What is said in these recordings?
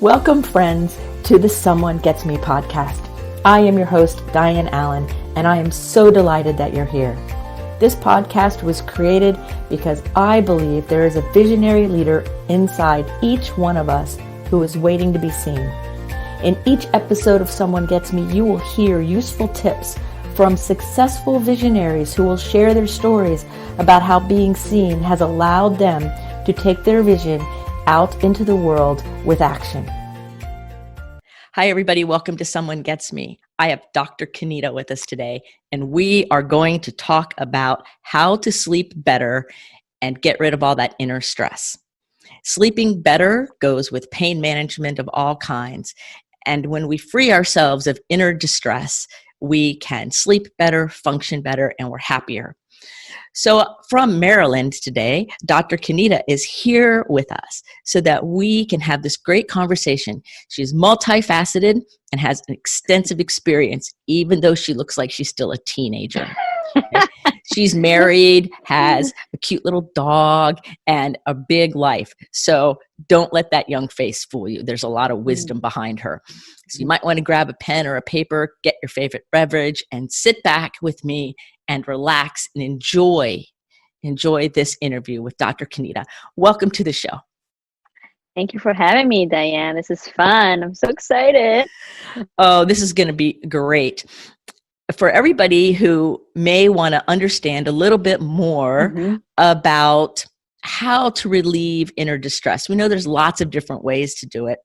Welcome, friends, to the Someone Gets Me podcast. I am your host, Dianne A, and I am so delighted that you're here. This podcast was created because I believe there is a visionary leader inside each one of us who is waiting to be seen. In each episode of Someone Gets Me, you will hear useful tips from successful visionaries who will share their stories about how being seen has allowed them to take their vision out into the world with action. Hi, everybody. Welcome to Someone Gets Me. I have Dr. Khanita with us today, and we are going to talk about how to sleep better and get rid of all that inner stress. Sleeping better goes with pain management of all kinds. And when we free ourselves of inner distress, we can sleep better, function better, and we're happier. So from Maryland today, Dr. Khanita is here with us so that we can have this great conversation. She's multifaceted and has an extensive experience, even though she looks like she's still a teenager. She's married, has a cute little dog, and a big life. So don't let that young face fool you. There's a lot of wisdom behind her. So you might want to grab a pen or a paper, get your favorite beverage, and sit back with me and relax and enjoy this interview with Dr. Khanita. Welcome to the show. Thank you for having me, Diane. This is fun. I'm so excited. Oh, this is going to be great. For everybody who may want to understand a little bit more about how to relieve inner distress. We know there's lots of different ways to do it.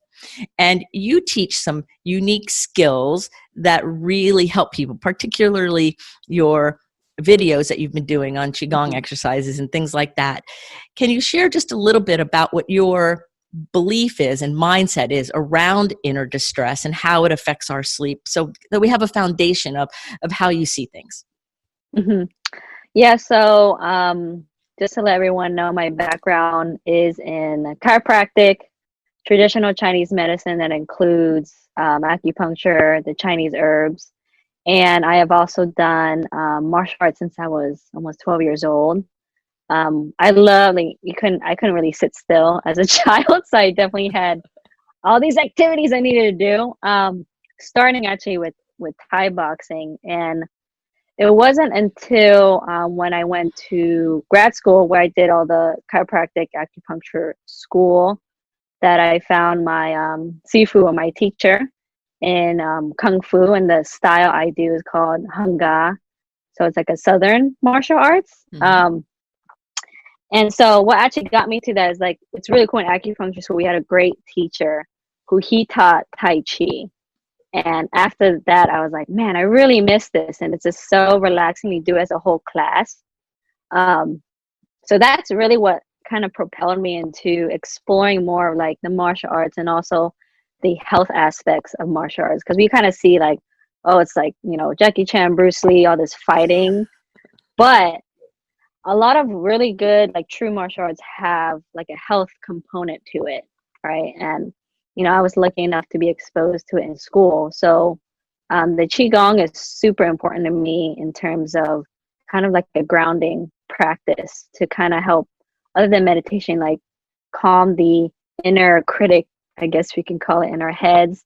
And you teach some unique skills that really help people, particularly your videos that you've been doing on Qigong exercises and things like that. Can you share just a little bit about what your belief is and mindset is around inner distress and how it affects our sleep so that we have a foundation of how you see things? Yeah, so just to let everyone know, my background is in chiropractic, traditional Chinese medicine that includes acupuncture, the Chinese herbs. And I have also done martial arts since I was almost 12 years old. I love, like, I couldn't really sit still as a child, so I definitely had all these activities I needed to do. Starting actually with Thai boxing, and it wasn't until when I went to grad school where I did all the chiropractic acupuncture school that I found my sifu, or my teacher, in Kung Fu, and the style I do is called Hung Ga. So it's like a Southern martial arts. And so what actually got me to that is, like, it's really cool in acupuncture. So we had a great teacher who he taught Tai Chi. And after that, I was like, man, I really miss this. And it's just so relaxing to do as a whole class. So that's really what kind of propelled me into exploring more of, like, the martial arts and also the health aspects of martial arts. Because we kind of see, like, oh, it's like, you know, Jackie Chan, Bruce Lee, all this fighting. But a lot of really good, like, true martial arts have, like, a health component to it, right? And, you know, I was lucky enough to be exposed to it in school. So the Qigong is super important to me in terms of kind of like a grounding practice to kind of help, other than meditation, like, calm the inner critic, I guess we can call it, in our heads,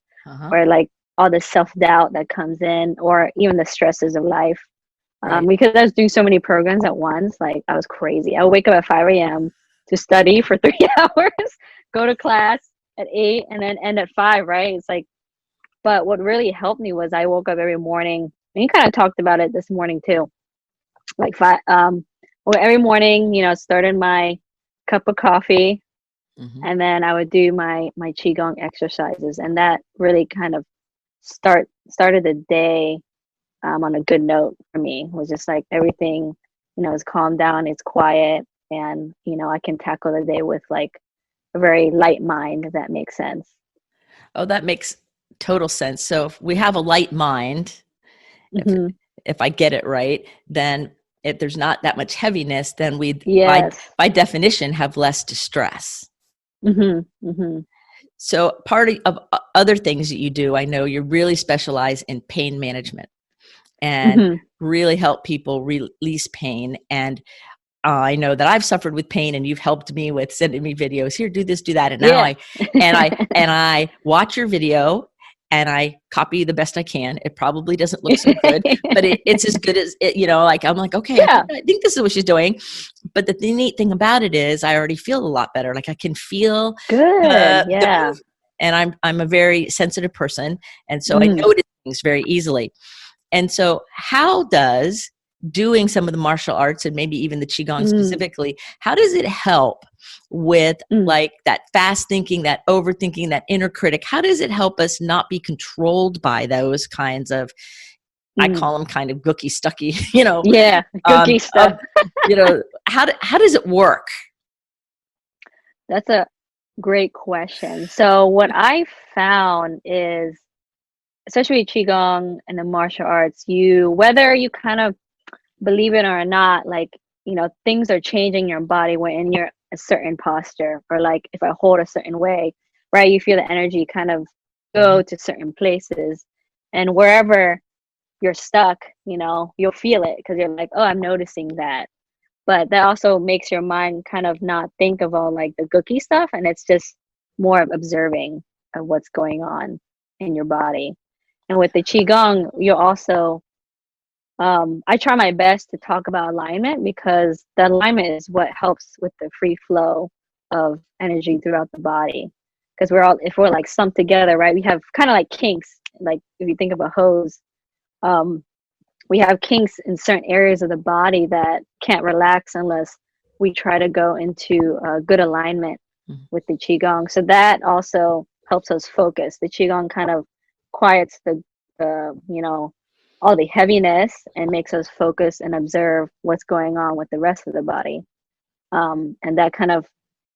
or like all the self-doubt that comes in, or even the stresses of life. Because I was doing so many programs at once, like, I was crazy. I would wake up at 5 a.m. to study for 3 hours, go to class at 8, and then end at 5, right? It's like, but what really helped me was I woke up every morning, and you kind of talked about it this morning too. Like, well, every morning, you know, started my cup of coffee, and then I would do my Qigong exercises, and that really kind of started the day on a good note for me. It was just like everything, you know, is calmed down, it's quiet, and, you know, I can tackle the day with, like, a very light mind, if that makes sense. Oh, that makes total sense. So if we have a light mind, if I get it right, then if there's not that much heaviness, then we, by definition, have less distress. So part of other things that you do, I know you really specialize in pain management and really help people release pain. And I know that I've suffered with pain, and you've helped me with sending me videos. Here, do this, do that. And now Yeah. I watch your video and I copy the best I can. It probably doesn't look so good, but it's as good as it, like, I'm like, okay, Yeah. I think this is what she's doing. But the neat thing about it is I already feel a lot better. Like I can feel Good. the Yeah. move, and I'm a very sensitive person. And so I Mm. notice things very easily. And so how does doing some of the martial arts, and maybe even the Qigong specifically, how does it help with like that fast thinking, that overthinking, that inner critic? How does it help us not be controlled by those kinds of, I call them kind of gooky stucky, Yeah. Cookie stuff. how does it work? That's a great question. So what I found is, especially with Qigong and the martial arts, whether you kind of believe it or not, like, things are changing your body when you're a certain posture, or like if I hold a certain way, right? You feel the energy kind of go to certain places, and wherever you're stuck, you'll feel it because you're like, oh, I'm noticing that. But that also makes your mind kind of not think of all like the gooky stuff, and it's just more of observing of what's going on in your body. And with the Qigong, you'll also I try my best to talk about alignment, because the alignment is what helps with the free flow of energy throughout the body. Because if we're like slumped together, right, we have kind of like kinks. Like if you think of a hose, um, we have kinks in certain areas of the body that can't relax unless we try to go into a good alignment with the Qigong. So that also helps us focus. The Qigong kind of quiets the all the heaviness and makes us focus and observe what's going on with the rest of the body. And that kind of,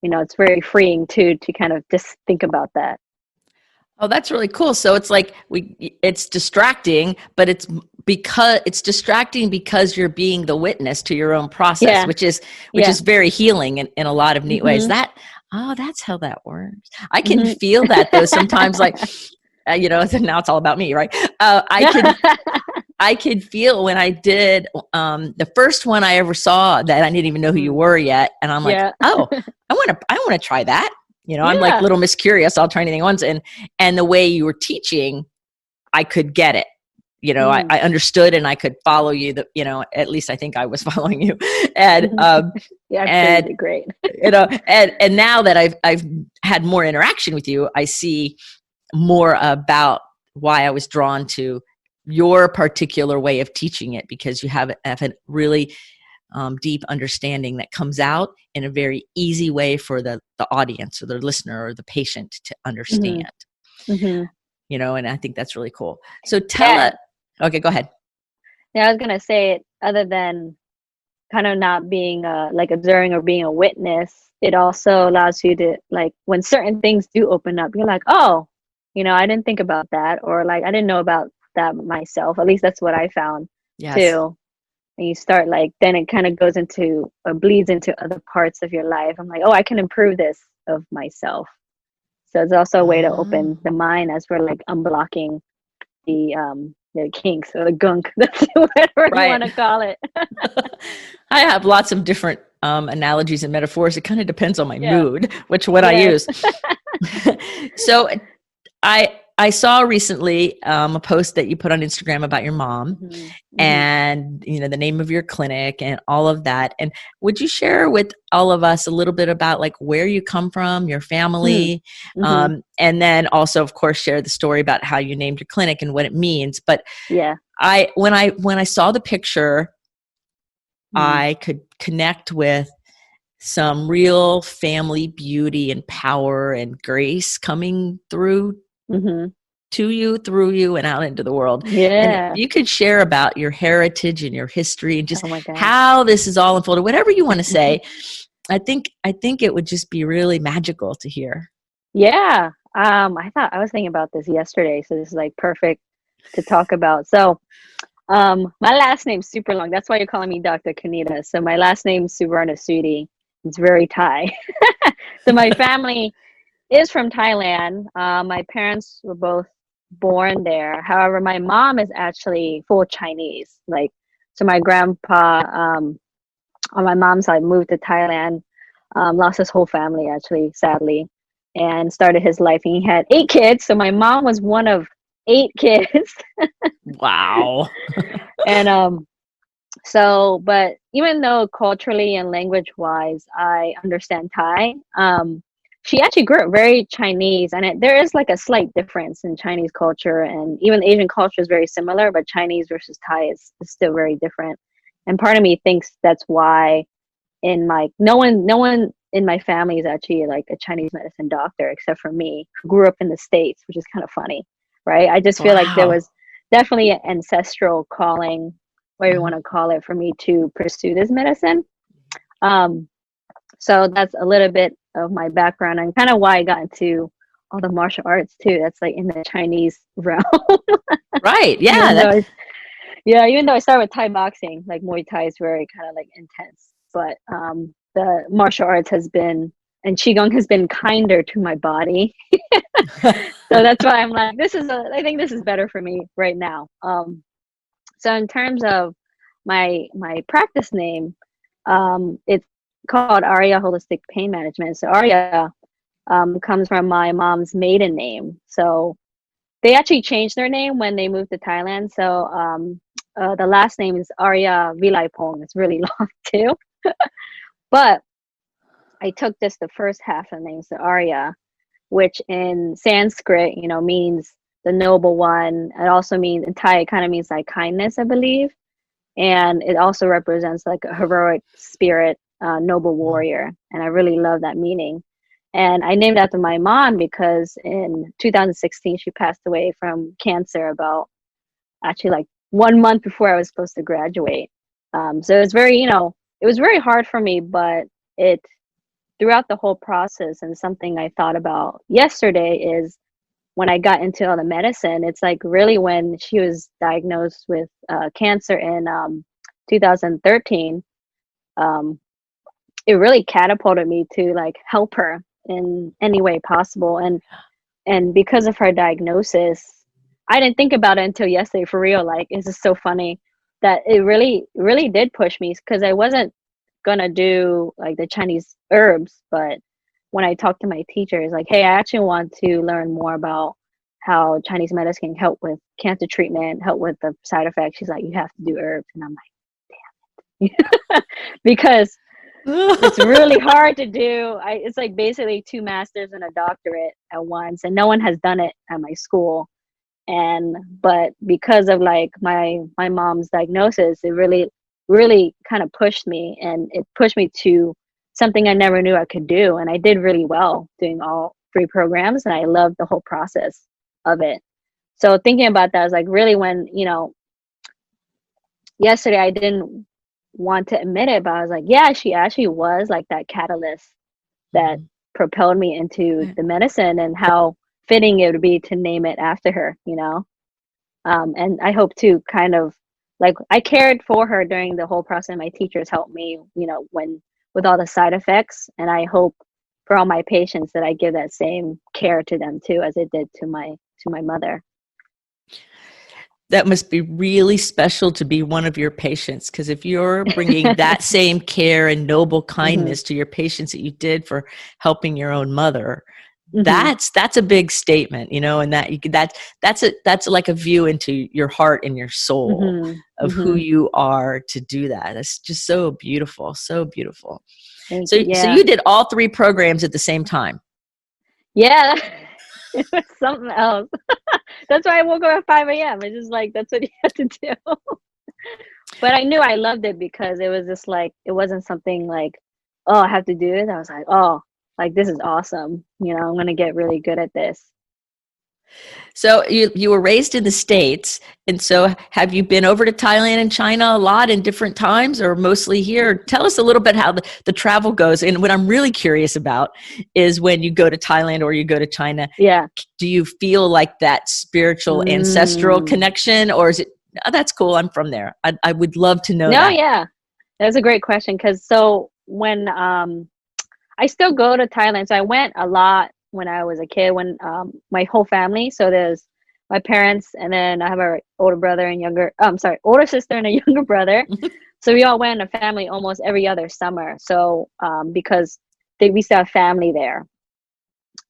it's very freeing too, to kind of just think about that. Oh, that's really cool. So it's like it's distracting, but it's distracting because you're being the witness to your own process, Yeah. which is Yeah. very healing in a lot of neat ways. That's how that works. I can Mm-hmm. feel that though sometimes, like, now it's all about me, right? I could feel when I did the first one I ever saw that I didn't even know who you were yet, and I'm like, Yeah. oh, I want to try that. I'm like Yeah. little Miss Curious. I'll try anything once, and the way you were teaching, I could get it. I understood, and I could follow you. At least I think I was following you, and Yeah, and did great. and now that I've had more interaction with you, I see more about why I was drawn to your particular way of teaching it, because you have a really deep understanding that comes out in a very easy way for the audience or the listener or the patient to understand. Mm-hmm. And I think that's really cool. So tell Yeah. us. Okay, go ahead. Yeah, I was gonna say, other than kind of not being like observing or being a witness, it also allows you to, like, when certain things do open up, you're like, oh, I didn't think about that, or like I didn't know about that myself. At least that's what I found Yes. too. And you start, like, then it kind of goes into or bleeds into other parts of your life. I'm like, oh, I can improve this of myself. So it's also a way to open the mind as we're like unblocking the kinks or the gunk. That's whatever you want to call it. I have lots of different analogies and metaphors. It kind of depends on my mood, which one I Yes. use. So I saw recently a post that you put on Instagram about your mom, and the name of your clinic and all of that. And would you share with all of us a little bit about like where you come from, your family, and then also, of course, share the story about how you named your clinic and what it means. But Yeah. when I saw the picture, I could connect with some real family beauty and power and grace coming through to you, through you, and out into the world. And if Yeah. you could share about your heritage and your history and just Oh my God. how this is all unfolded, whatever you want to say, I think it would just be really magical to hear. Yeah. I was thinking about this yesterday, so this is like perfect to talk about. So my last name's super long. That's why you're calling me Dr. Khanita. So my last name's Suvarnasuddhi. It's very Thai. So my family is from Thailand. My parents were both born there. However, my mom is actually full Chinese. Like, so my grandpa on my mom's side moved to Thailand, lost his whole family actually, sadly, and started his life. And he had 8 kids. So my mom was one of 8 kids. Wow. And so, but even though culturally and language wise, I understand Thai, she actually grew up very Chinese, and there is like a slight difference in Chinese culture, and even Asian culture is very similar, but Chinese versus Thai is still very different. And part of me thinks that's why in my no one in my family is actually like a Chinese medicine doctor except for me, who grew up in the States, which is kind of funny, right? I just feel like there Wow. was definitely an ancestral calling, whatever you Mhm. want to call it, for me to pursue this medicine. Um, so that's a little bit of my background and kind of why I got into all the martial arts too. That's like in the Chinese realm. Right. Yeah. even though I, yeah, even though I started with Thai boxing, like Muay Thai is very kind of like intense, but the martial arts has been, and qigong has been kinder to my body. So that's why I'm like, I think this is better for me right now. So in terms of my practice name, it's called Arya Holistic Pain Management. So Arya comes from my mom's maiden name. So they actually changed their name when they moved to Thailand. So the last name is Arya Vilaipong. It's really long too. But I took just the first half of the name, so Arya, which in Sanskrit, means the noble one. It also means in Thai, it kind of means like kindness, I believe. And it also represents like a heroic spirit, noble warrior. And I really love that meaning. And I named after my mom because in 2016 she passed away from cancer about actually like 1 month before I was supposed to graduate. So it was very, it was very hard for me, but it throughout the whole process, and something I thought about yesterday is when I got into all the medicine, it's like really when she was diagnosed with cancer in 2013, um, it really catapulted me to like help her in any way possible. And because of her diagnosis, I didn't think about it until yesterday for real. Like, it's just so funny that it really did push me because I wasn't gonna do like the Chinese herbs, but when I talked to my teachers, like, hey, I actually want to learn more about how Chinese medicine can help with cancer treatment, help with the side effects. She's like, you have to do herbs, and I'm like, because it's really hard to do. It's like basically 2 masters and a doctorate at once, and no one has done it at my school. And but because of like my mom's diagnosis, it really kind of pushed me, and it pushed me to something I never knew I could do. And I did really well doing all 3 programs, and I loved the whole process of it. So thinking about that is like really when, yesterday I didn't want to admit it, but I was like, yeah, she actually was like that catalyst that Mhm. propelled me into the medicine, and how fitting it would be to name it after her. And I hope to kind of like I cared for her during the whole process. My teachers helped me, when with all the side effects, and I hope for all my patients that I give that same care to them too, as it did to my mother. That must be really special to be one of your patients, because if you're bringing that same care and noble Hmm. kindness to your patients that you did for helping your own mother, Hmm. that's a big statement, and that that's like a view into your heart and your soul Hmm. of who Hmm. you are to do that. It's just so beautiful, so beautiful. Thank you. So Yeah. you did all 3 programs at the same time. Yeah. It was something else. That's why I woke up at 5 a.m. It's just like that's what you have to do. But I knew I loved it because it was just like it wasn't something like, oh, I have to do it. I was like, oh, like this is awesome. I'm gonna get really good at this. So you were raised in the States, and so have you been over to Thailand and China a lot in different times, or mostly here? Tell us a little bit how the travel goes. And what I'm really curious about is when you go to Thailand or you go to China, Yeah. do you feel like that spiritual ancestral Mm. connection, or is it, oh, that's cool, I'm from there? I would love to know No, that. yeah. That's a great question because so when I still go to Thailand. So I went a lot when I was a kid, when my whole family. So there's my parents, and then I have a older brother and older sister and a younger brother. So we all went in a family almost every other summer. So because we used to have family there.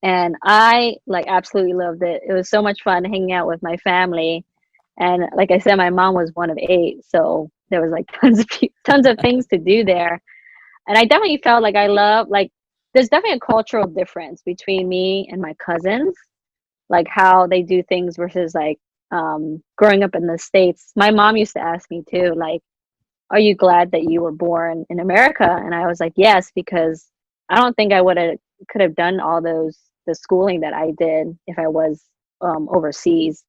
And I like absolutely loved it. It was so much fun hanging out with my family. And like I said, my mom was one of 8, so there was like tons of things to do there. And I definitely felt like I love like there's definitely a cultural difference between me and my cousins, like how they do things versus like growing up in the States. My mom used to ask me too, like, are you glad that you were born in America? And I was like, yes, because I don't think I would have could have done all the schooling that I did if I was overseas,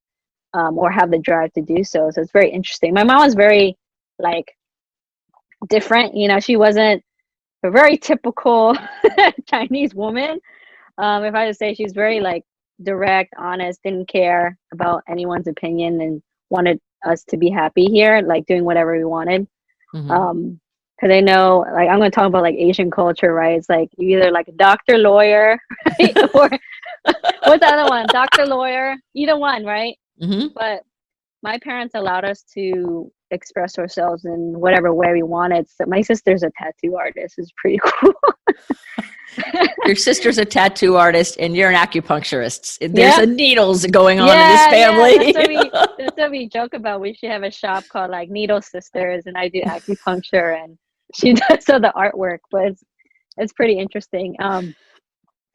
or have the drive to do so. So it's very interesting. My mom was very like different. You know, she wasn't a very typical Chinese woman. If I would say, she's very like direct, honest, didn't care about anyone's opinion, and wanted us to be happy here, like doing whatever we wanted. Mm-hmm. Because I know, like, I'm going to talk about like Asian culture, right? It's like you either like a doctor, lawyer, right? Or what's the other one? Doctor, lawyer, either one, right? Mm-hmm. But my parents allowed us to express ourselves in whatever way we wanted. So my sister's a tattoo artist. It's pretty cool. Your sister's a tattoo artist and you're an acupuncturist. There's Yeah. a needles going on in this Yeah, family. that's what we joke about. We should have a shop called like Needle Sisters, and I do acupuncture, and she does all the artwork. But it's pretty interesting.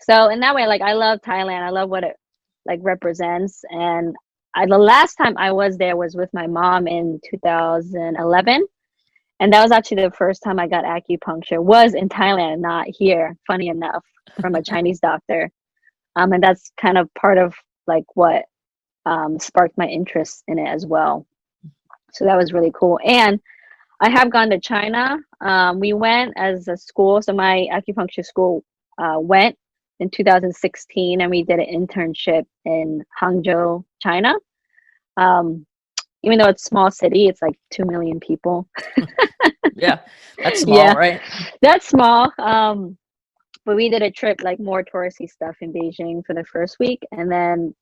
So in that way, like I love Thailand. I love what it like represents. And the last time I was there was with my mom in 2011, and that was actually the first time I got acupuncture. Was in Thailand, not here. Funny enough, from a Chinese doctor. And that's kind of part of like what sparked my interest in it as well. So that was really cool. And I have gone to China. We went as a school. So my acupuncture school went in 2016, and we did an internship in Hangzhou, China. Um, Even though it's a small city, it's like 2 million people. Yeah, that's small, Yeah, right? that's small. But we did a trip like more touristy stuff in Beijing for the first week, and then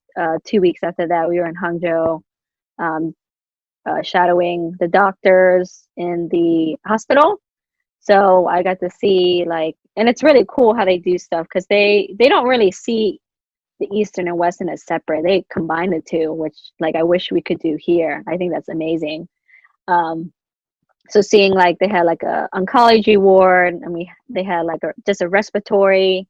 2 weeks after that, we were in Hangzhou, um, shadowing the doctors in the hospital. So I got to see like, and it's really cool how they do stuff, because they don't really see the Eastern and Western as separate. They combine the two, which like I wish we could do here. I think that's amazing. Um, so seeing like they had like a oncology ward, and they had like just a respiratory.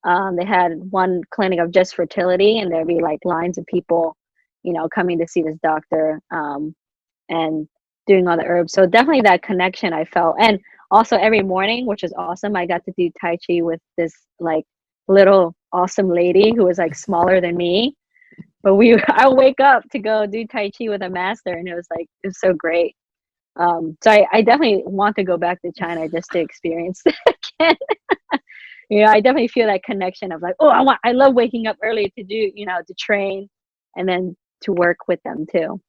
They had one clinic of just fertility, and there'd be like lines of people, you know, coming to see this doctor, and doing all the herbs. So definitely that connection I felt. And also every morning, which is awesome, I got to do Tai Chi with this like little awesome lady who was like smaller than me. But I wake up to go do Tai Chi with a master, and it was so great. So I definitely want to go back to China just to experience that again. You know, I definitely feel that connection of like, oh, I love waking up early to do, you know, to train, and then to work with them too.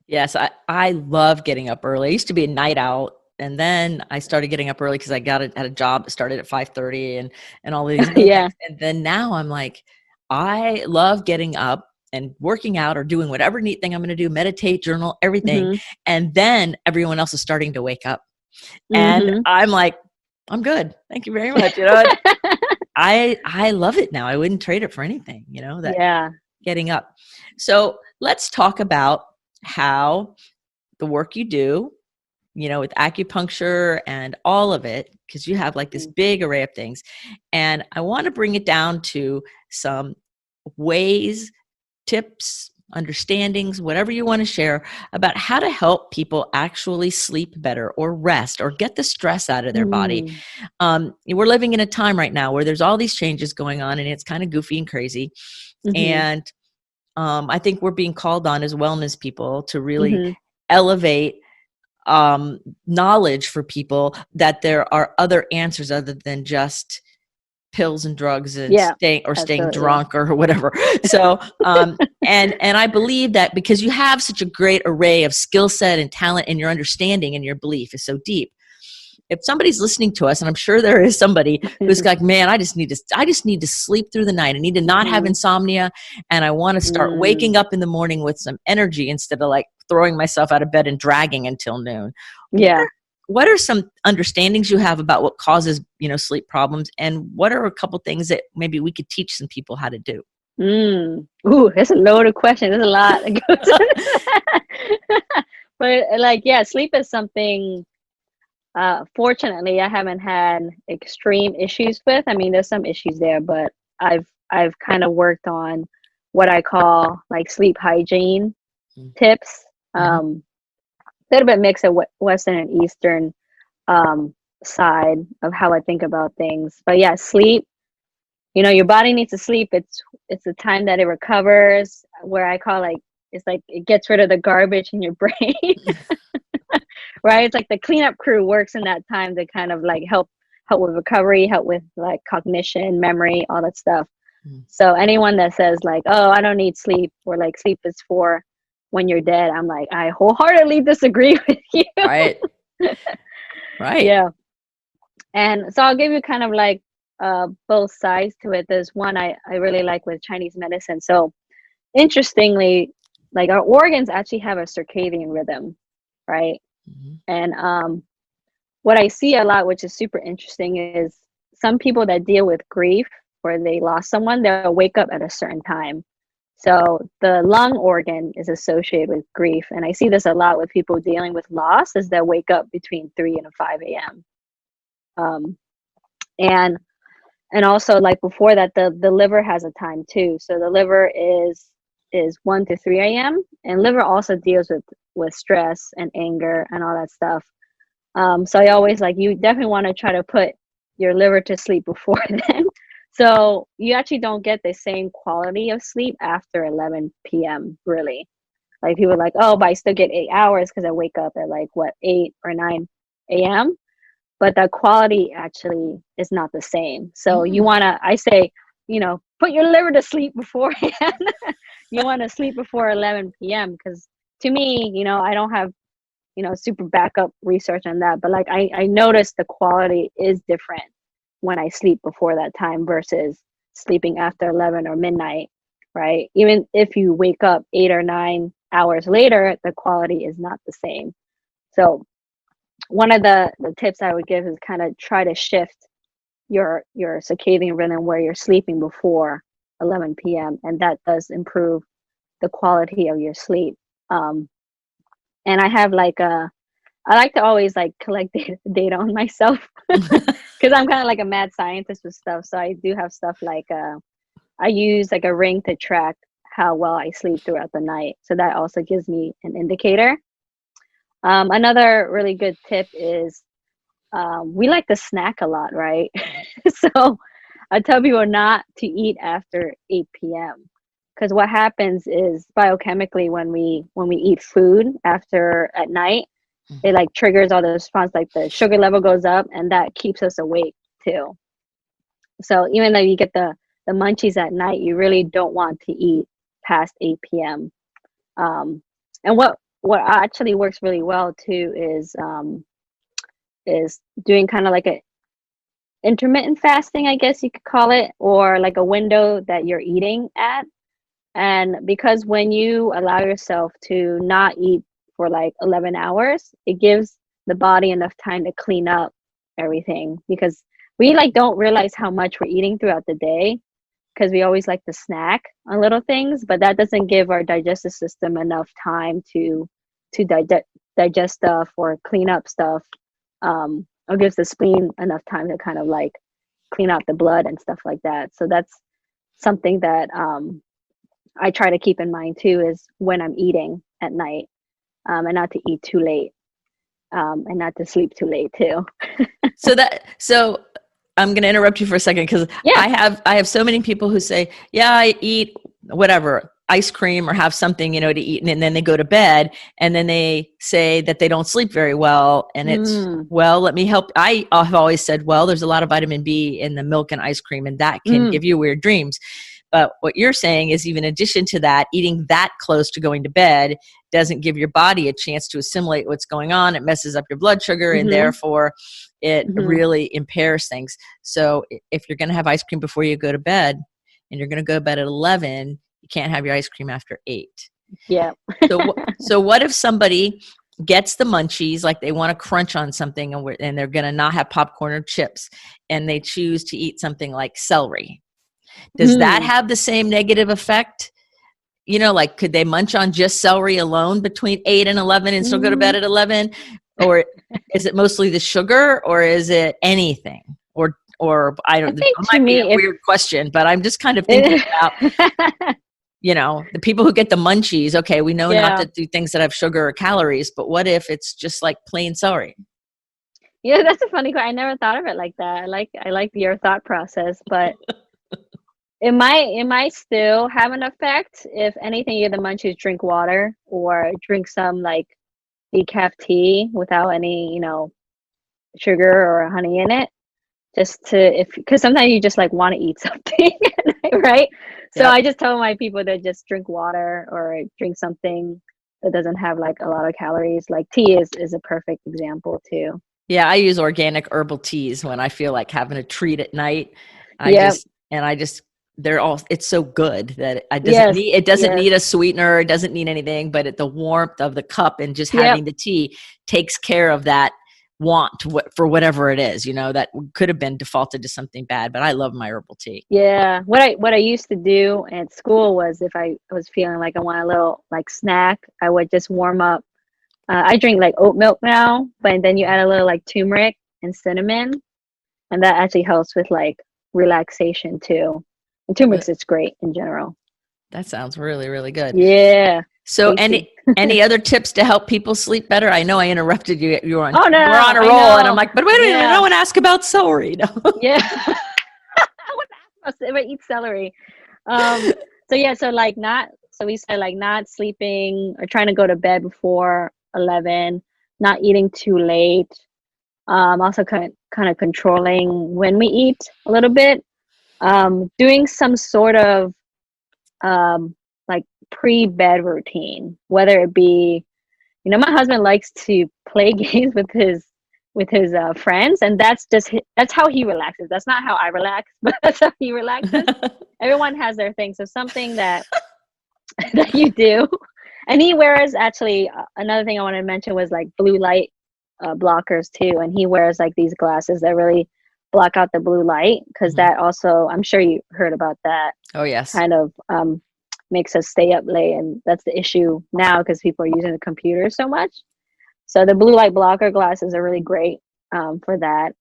Yes, I love getting up early. I used to be a night out, and then I started getting up early because I got at a job that started at 5:30 and all these other Yeah. things. And then now I'm like, I love getting up and working out or doing whatever neat thing I'm going to do, meditate, journal, everything. Hmm. And then everyone else is starting to wake up. And Hmm. I'm like, I'm good. Thank you very much. You know, I love it now. I wouldn't trade it for anything, you know, that Yeah. getting up. So let's talk about how the work you do, you know, with acupuncture and all of it, because you have like this big array of things. And I want to bring it down to some ways, tips, understandings, whatever you want to share about how to help people actually sleep better or rest or get the stress out of their body. Mm. We're living in a time right now where there's all these changes going on, and it's kind of goofy and crazy. Hmm. And I think we're being called on as wellness people to really Hmm. elevate knowledge for people that there are other answers other than just pills and drugs and Yeah. staying Absolutely. drunk or whatever. So, and I believe that because you have such a great array of skill set and talent, and your understanding and your belief is so deep. If somebody's listening to us, and I'm sure there is somebody who's like, man, I just need to sleep through the night. I need to not have Hmm. insomnia. And I want to start Mm. waking up in the morning with some energy instead of like throwing myself out of bed and dragging until noon. What Yeah. what are some understandings you have about what causes, sleep problems? And what are a couple things that maybe we could teach some people how to do? Ooh, that's a loaded question. There's a lot that goes into that. But like, yeah, sleep is something, fortunately, I haven't had extreme issues with. I mean, there's some issues there, but I've kind of worked on what I call like sleep hygiene tips. A little bit mix of Western and Eastern side of how I think about things. But yeah, sleep. Your body needs to sleep. It's the time that it recovers. Where I call like it's like it gets rid of the garbage in your brain. Right? It's like the cleanup crew works in that time to kind of like help with recovery, help with like cognition, memory, all that stuff. So anyone that says like, oh, I don't need sleep, or like sleep is for when you're dead, I'm like, I wholeheartedly disagree with you. Right. Right. Yeah. And so I'll give you kind of like both sides to it. There's one I really like with Chinese medicine. So interestingly, like our organs actually have a circadian rhythm, right? And what I see a lot, which is super interesting, is some people that deal with grief or they lost someone, they'll wake up at a certain time. So the lung organ is associated with grief. And I see this a lot with people dealing with loss, is they wake up between 3 and 5 a.m. And also like before that, the liver has a time too. So the liver is 1 to 3 a.m. And liver also deals with stress and anger and all that stuff. So I always like, you definitely want to try to put your liver to sleep before then. So you actually don't get the same quality of sleep after 11 p.m. really. Like people are like, oh, but I still get 8 hours because I wake up at like 8 or 9 a.m. But the quality actually is not the same. So you want to, I say, put your liver to sleep beforehand. You want to sleep before 11 p.m. because to me, I don't have, super backup research on that. But like, I noticed the quality is different when I sleep before that time versus sleeping after 11 or midnight, right? Even if you wake up 8 or 9 hours later, the quality is not the same. So one of the tips I would give is kind of try to shift your circadian rhythm where you're sleeping before 11 p.m. and that does improve the quality of your sleep. And I have like I like to always like collect data on myself because I'm kind of like a mad scientist with stuff. So I do have stuff like I use like a ring to track how well I sleep throughout the night. So that also gives me an indicator. Another really good tip is we like to snack a lot, right? So I tell people not to eat after 8 p.m. because what happens is biochemically when we eat food at night, it like triggers all the response, like the sugar level goes up and that keeps us awake too. So even though you get the munchies at night, you really don't want to eat past 8 p.m. And what actually works really well too is doing kind of like a intermittent fasting, I guess you could call it, or like a window that you're eating at. And because when you allow yourself to not eat for like 11 hours, it gives the body enough time to clean up everything, because we like don't realize how much we're eating throughout the day because we always like to snack on little things, but that doesn't give our digestive system enough time to digest stuff or clean up stuff, or gives the spleen enough time to kind of like clean out the blood and stuff like that. So that's something that I try to keep in mind too, is when I'm eating at night, and not to eat too late, and not to sleep too late too. So I'm going to interrupt you for a second because I have so many people who say, yeah, I eat whatever, ice cream or have something, to eat. And then they go to bed and then they say that they don't sleep very well. And it's, well, let me help. I have always said, well, there's a lot of vitamin B in the milk and ice cream, and that can give you weird dreams. But what you're saying is, even in addition to that, eating that close to going to bed doesn't give your body a chance to assimilate what's going on. It messes up your blood sugar, and therefore it really impairs things. So if you're going to have ice cream before you go to bed and you're going to go to bed at 11, you can't have your ice cream after 8. Yeah. So what if somebody gets the munchies, like they want to crunch on something, and they're going to not have popcorn or chips, and they choose to eat something like celery, does that have the same negative effect? You know, like, could they munch on just celery alone between 8 and 11 and still go to bed at 11? Or is it mostly the sugar, or is it anything? Or I don't, it might be a weird question, but I'm just kind of thinking about, you know, the people who get the munchies. Okay, we know not to do things that have sugar or calories, but what if it's just like plain celery? Yeah, that's a funny question. I never thought of it like that. I like your thought process, but it might still have an effect. If anything, you the munchies, drink water or drink some like decaf tea without any, you know, sugar or honey in it. Just to, because sometimes you just like want to eat something, right? So I just tell my people to just drink water or drink something that doesn't have like a lot of calories. Like tea is a perfect example too. Yeah, I use organic herbal teas when I feel like having a treat at night. They're all, it's so good that it doesn't need a sweetener, it doesn't need anything, but the warmth of the cup and just having the tea takes care of that want for whatever it is, you know, that could have been defaulted to something bad. But I love my herbal tea. Yeah, what I used to do at school was, if I was feeling like I want a little like snack, I would just warm up. I drink like oat milk now, but then you add a little like turmeric and cinnamon, and that actually helps with like relaxation too. And turmeric is great in general. That sounds really, really good. Yeah. So any other tips to help people sleep better? I know I interrupted you. We're on a roll, and I'm like, but wait a minute, I want to ask about celery. No. Yeah. I want to ask if I eat celery. So we said like not sleeping or trying to go to bed before 11, not eating too late. Also kind of controlling when we eat a little bit. Doing some sort of like pre-bed routine, whether it be, you know, my husband likes to play games with his friends, and that's how he relaxes. That's not how I relax, but that's how he relaxes. Everyone has their thing. So something that that you do. And he wears, actually, another thing I wanted to mention was like blue light blockers too. And he wears like these glasses that really block out the blue light, because that also, I'm sure you heard about that. Oh yes. Kind of makes us stay up late, and that's the issue now because people are using the computer so much. So the blue light blocker glasses are really great for that.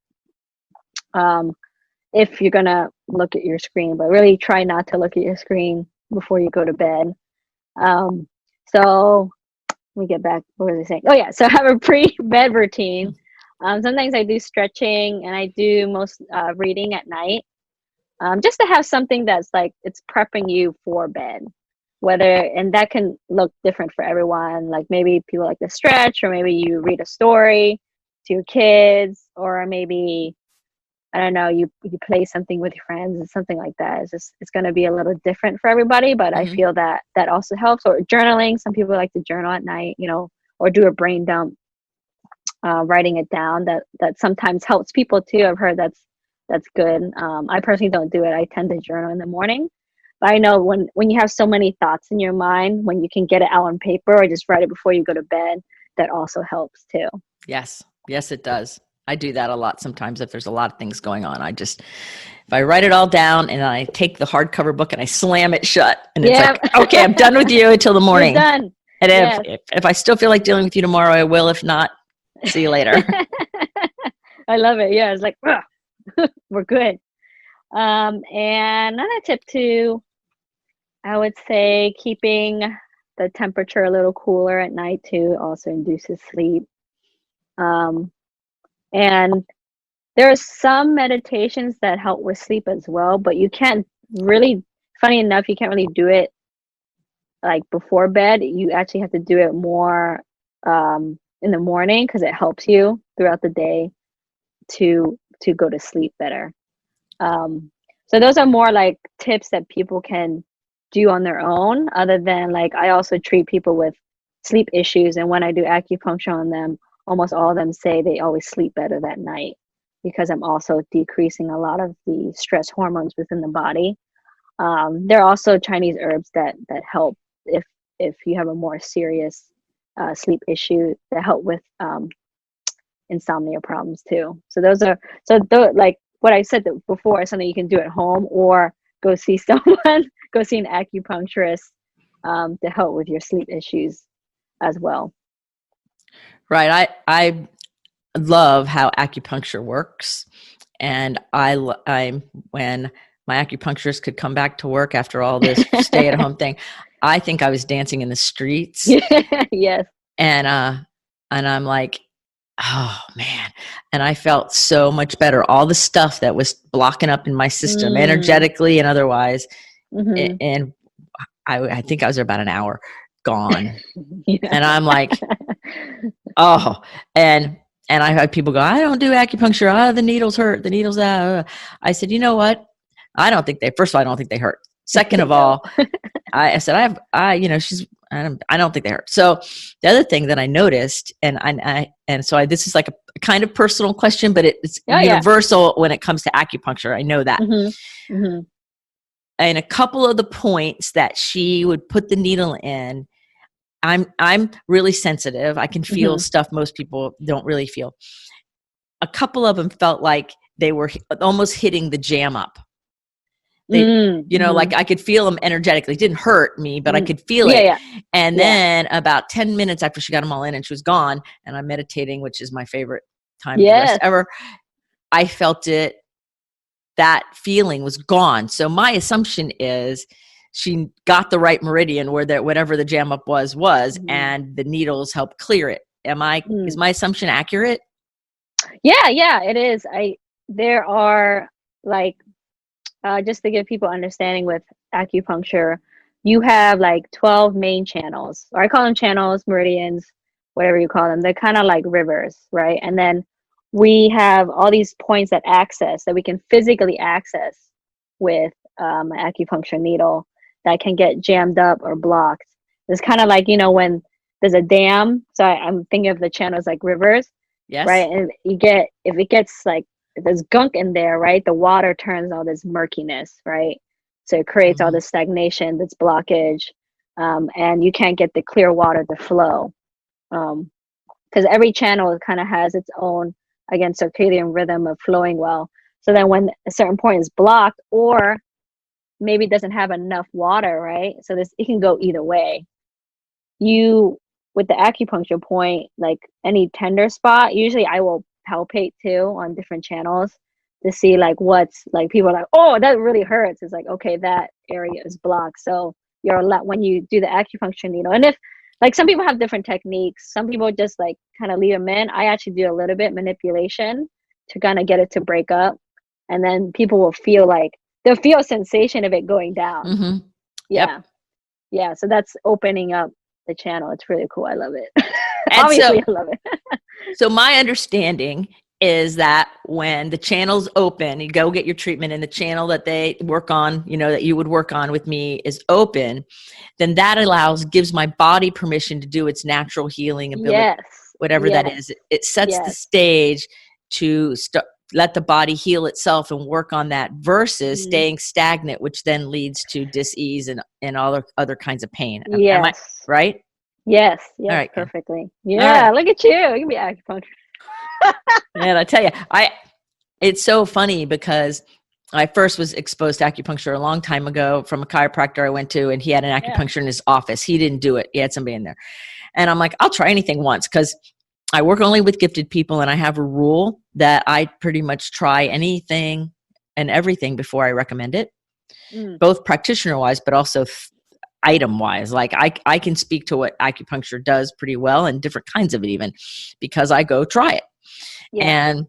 If you're gonna look at your screen, but really try not to look at your screen before you go to bed. So let me get back. What was I saying? Oh yeah, so have a pre-bed routine. Sometimes I do stretching, and I do most reading at night, just to have something that's like it's prepping you for bed. And that can look different for everyone. Like maybe people like to stretch, or maybe you read a story to your kids, or maybe, I don't know, you play something with your friends and something like that. It's going to be a little different for everybody, but I feel that also helps. Or journaling. Some people like to journal at night, you know, or do a brain dump, writing it down. That sometimes helps people too. I've heard that's good. I personally don't do it. I tend to journal in the morning. But I know when you have so many thoughts in your mind, when you can get it out on paper or just write it before you go to bed, that also helps too. Yes, it does. I do that a lot sometimes if there's a lot of things going on. If I write it all down and I take the hardcover book and I slam it shut, and it's like, okay, I'm done with you until the morning. You're done. And if I still feel like dealing with you tomorrow, I will. If not, see you later. I love it. Yeah, it's like, we're good. And another tip too, I would say keeping the temperature a little cooler at night too also induces sleep. And there are some meditations that help with sleep as well, but you can't really, funny enough, you can't really do it like before bed. You actually have to do it more in the morning, because it helps you throughout the day to go to sleep better. So those are more like tips that people can do on their own, other than like I also treat people with sleep issues, and when I do acupuncture on them, almost all of them say they always sleep better that night, because I'm also decreasing a lot of the stress hormones within the body. There are also Chinese herbs that help if you have a more serious sleep issue that help with insomnia problems too. So like what I said before is something you can do at home or go see someone, go see an acupuncturist to help with your sleep issues as well. Right. I love how acupuncture works. And I'm when my acupuncturist could come back to work after all this stay at home thing, I think I was dancing in the streets. Yes. And I'm like, oh man. And I felt so much better. All the stuff that was blocking up in my system energetically and otherwise. Mm-hmm. And I think I was about an hour gone. Yeah. And I'm like, oh, and I had people go, I don't do acupuncture. Oh, the needles hurt. The needles. I said, you know what? First of all, I don't think they hurt. Second of all, I said, I don't think they hurt. So the other thing that I noticed, this is like a kind of personal question, but it's universal when it comes to acupuncture. I know that. Mm-hmm. Mm-hmm. And a couple of the points that she would put the needle in, I'm really sensitive. I can feel stuff most people don't really feel. A couple of them felt like they were almost hitting the jam up. Like I could feel them energetically. It didn't hurt me, but I could feel it. Yeah. And then about 10 minutes after she got them all in and she was gone and I'm meditating, which is my favorite time ever, I felt it. That feeling was gone. So my assumption is she got the right meridian where whatever the jam up was, and the needles helped clear it. Is my assumption accurate? Yeah, it is. There are like, just to give people understanding with acupuncture, you have like 12 main channels, or I call them channels, meridians, whatever you call them. They're kind of like rivers, right? And then we have all these points that we can physically access with an acupuncture needle that can get jammed up or blocked. It's kind of like, when there's a dam. So I'm thinking of the channels like rivers, right? And if there's gunk in there, right? The water turns all this murkiness, right? So it creates all this stagnation, this blockage, and you can't get the clear water to flow. Because every channel kind of has its own, again, circadian rhythm of flowing well. So then when a certain point is blocked or maybe it doesn't have enough water, right? So it can go either way. With the acupuncture point, like any tender spot, usually I will palpate too on different channels to see like what's like people are like, oh, that really hurts. It's like, okay, that area is blocked. So when you do the acupuncture needle, and if like some people have different techniques, some people just like kind of leave them in. I actually do a little bit manipulation to kind of get it to break up, and then people will feel they'll feel a sensation of it going down. Mm-hmm. Yeah. So that's opening up the channel. It's really cool. I love it. Obviously, I love it. So my understanding is that when the channel's open, you go get your treatment and the channel that they work on, that you would work on with me is open, then that gives my body permission to do its natural healing ability, whatever that is. It sets the stage to let the body heal itself and work on that versus staying stagnant, which then leads to dis-ease and all other kinds of pain. Am I right? Yes, right, perfectly. Yeah, right. Look at you. You can be acupuncture. Man, I tell you, it's so funny because I first was exposed to acupuncture a long time ago from a chiropractor I went to, and he had an acupuncture in his office. He didn't do it. He had somebody in there. And I'm like, I'll try anything once because I work only with gifted people, and I have a rule that I pretty much try anything and everything before I recommend it, both practitioner-wise, but also item-wise. Like I can speak to what acupuncture does pretty well and different kinds of it even because I go try it. Yeah.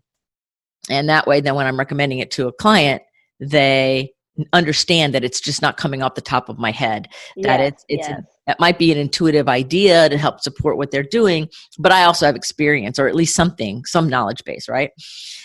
And that way, then when I'm recommending it to a client, they understand that it's just not coming off the top of my head, that it might be an intuitive idea to help support what they're doing, but I also have experience or at least some knowledge base. Right.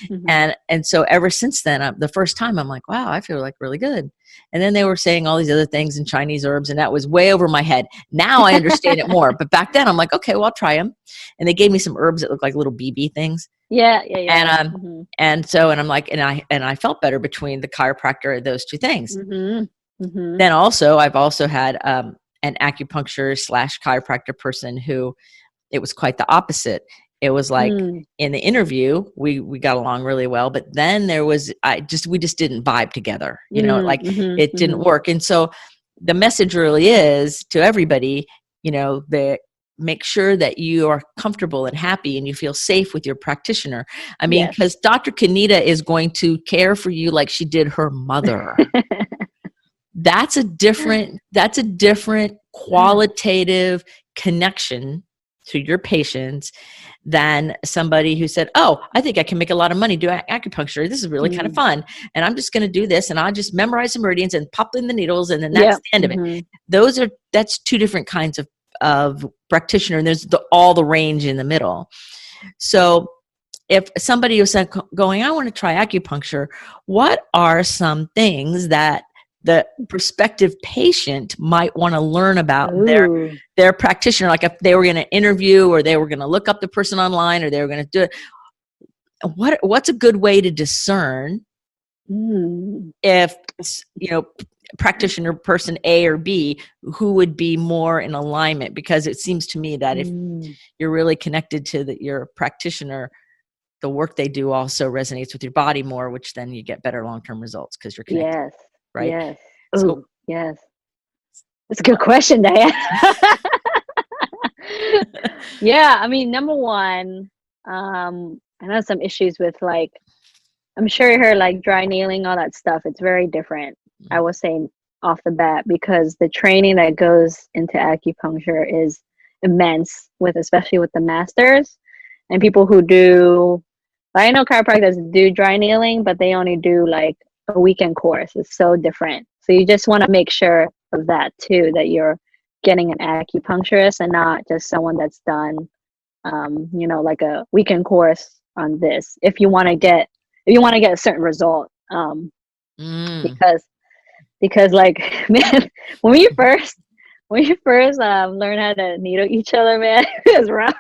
Mm-hmm. And so ever since then, the first time I'm like, wow, I feel like really good. And then they were saying all these other things in Chinese herbs, and that was way over my head. Now I understand it more. But back then I'm like, okay, well, I'll try them. And they gave me some herbs that look like little BB things. Yeah. And I'm like, and I felt better between the chiropractor and those two things. Mm-hmm. Mm-hmm. Then I've also had an acupuncture / chiropractor person who it was quite the opposite. It was like Mm. in the interview, we got along really well, but then we just didn't vibe together, Mm. like it didn't Mm-hmm. work. And so the message really is to everybody, that make sure that you are comfortable and happy and you feel safe with your practitioner. I mean, Yes. because Dr. Khanita is going to care for you like she did her mother. That's a different qualitative connection to your patients than somebody who said, "Oh, I think I can make a lot of money doing acupuncture. This is really kind of fun. And I'm just going to do this and I'll just memorize the meridians and pop in the needles. And then that's Yeah. the end of it." That's two different kinds of practitioner. And there's all the range in the middle. So if somebody was going, "I want to try acupuncture," what are some things that the prospective patient might want to learn about their practitioner? Like if they were going to interview or they were going to look up the person online or they were going to do it, what's a good way to discern if, practitioner person A or B, who would be more in alignment? Because it seems to me that if you're really connected to your practitioner, the work they do also resonates with your body more, which then you get better long-term results because you're connected. Yes. Right? Yes. So, yes. That's a good question, Diane. Yeah, I mean, number one, I know some issues with I'm sure you heard dry needling, all that stuff. It's very different, I was saying off the bat, because the training that goes into acupuncture is immense, especially with the masters and people who do. I know chiropractors do dry needling, but they only do a weekend course. It's so different. So you just want to make sure of that too, that you're getting an acupuncturist and not just someone that's done, a weekend course on this. If you want to get a certain result, because man, when you first learn how to needle each other, man, it was rough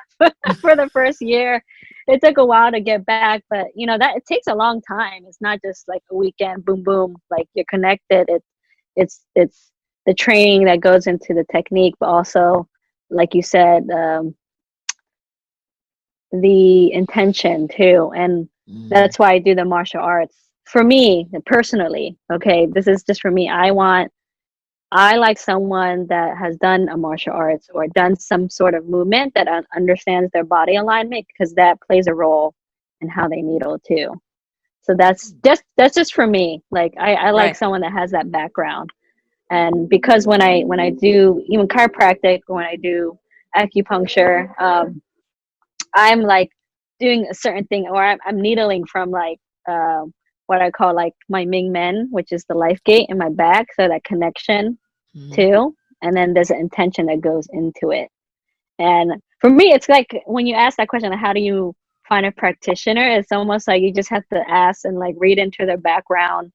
for the first year. It took a while to get back, but that it takes a long time. It's not just like a weekend, boom, boom, like you're connected. It's the training that goes into the technique, but also, like you said, the intention too. And that's why I do the martial arts. For me, personally, okay, this is just for me. I like someone that has done a martial arts or done some sort of movement that understands their body alignment, because that plays a role in how they needle too. So that's just for me. I like someone that has that background. And because when I do even chiropractic, when I do acupuncture, I'm doing a certain thing, or I'm needling from what I call my Ming Men, which is the life gate in my back. So that connection too. And then there's an intention that goes into it. And for me, it's like when you ask that question, how do you find a practitioner? It's almost like you just have to ask and read into their background.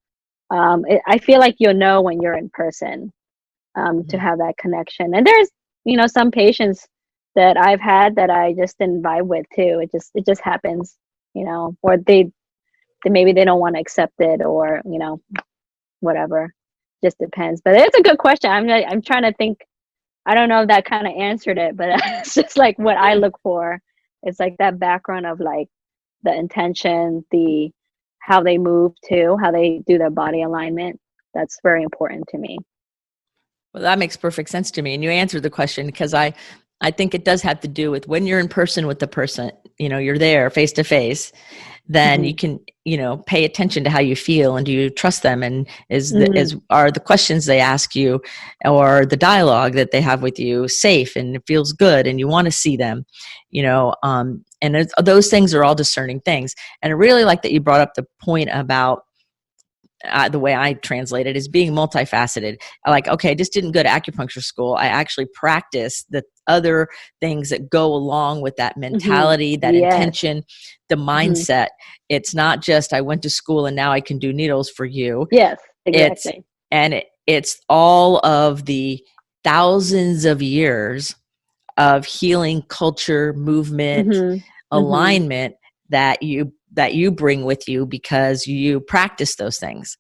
I feel like you'll know when you're in person to have that connection. And there's, some patients that I've had that I just didn't vibe with too. It just happens, or they maybe they don't want to accept it, or whatever. Just depends. But it's a good question. I'm trying to think. I don't know if that kind of answered it, but it's just what I look for. It's that background of the intention, how they move too, how they do their body alignment. That's very important to me. Well, that makes perfect sense to me. And you answered the question, because I think it does have to do with when you're in person with the person, you're there face to face, then you can, pay attention to how you feel, and do you trust them? And are the questions they ask you or the dialogue that they have with you safe and it feels good and you want to see them, and those things are all discerning things. And I really like that you brought up the point about the way I translate it is being multifaceted. Okay, I just didn't go to acupuncture school. I actually practice the other things that go along with that mentality, that intention, the mindset. It's not just I went to school and now I can do needles for you. Yes, exactly. It's all of the thousands of years of healing, culture, movement, alignment that you bring with you because you practice those things.